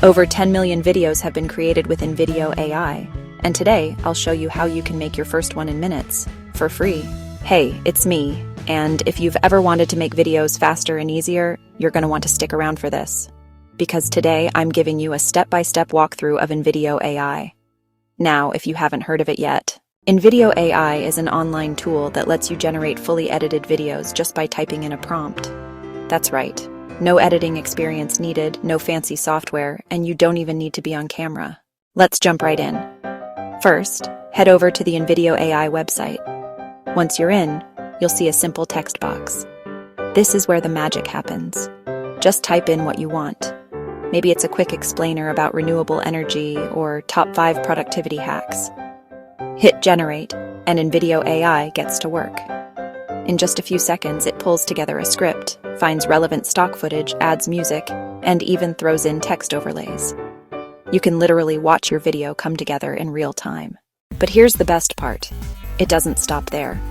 Over 10 million videos have been created with InVideo AI, and today I'll show you how you can make your first one in minutes, for free. Hey, it's me, and if you've ever wanted to make videos faster and easier, you're going to want to stick around for this. Because today I'm giving you a step-by-step walkthrough of InVideo AI. Now, if you haven't heard of it yet, InVideo AI is an online tool that lets you generate fully edited videos just by typing in a prompt. That's right. No editing experience needed, no fancy software, and you don't even need to be on camera. Let's jump right in. First, head over to the InVideo AI website. Once you're in, you'll see a simple text box. This is where the magic happens. Just type in what you want. Maybe it's a quick explainer about renewable energy or top 5 productivity hacks. Hit generate, and InVideo AI gets to work. In just a few seconds, it pulls together a script, finds relevant stock footage, adds music, and even throws in text overlays. You can literally watch your video come together in real time. But here's the best part. It doesn't stop there.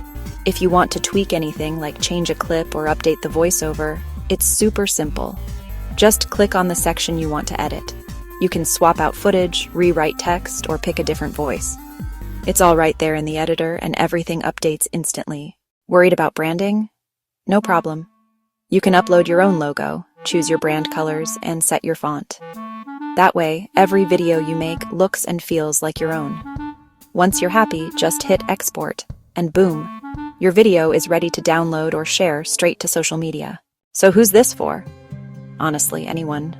If you want to tweak anything like change a clip or update the voiceover, it's super simple. Just click on the section you want to edit. You can swap out footage, rewrite text, or pick a different voice. It's all right there in the editor, and everything updates instantly. Worried about branding? No problem. You can upload your own logo, choose your brand colors, and set your font. That way, every video you make looks and feels like your own. Once you're happy, just hit export, and boom, your video is ready to download or share straight to social media. So who's this for? Honestly, anyone.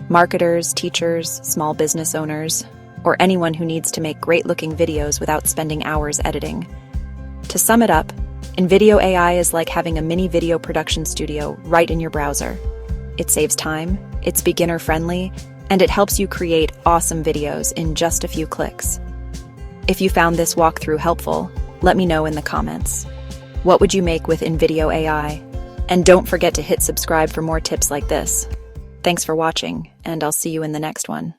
Marketers, teachers, small business owners, or anyone who needs to make great-looking videos without spending hours editing. To sum it up, InVideo AI is like having a mini video production studio right in your browser. It saves time, it's beginner-friendly, and it helps you create awesome videos in just a few clicks. If you found this walkthrough helpful, let me know in the comments. What would you make with InVideo AI? And don't forget to hit subscribe for more tips like this. Thanks for watching, and I'll see you in the next one.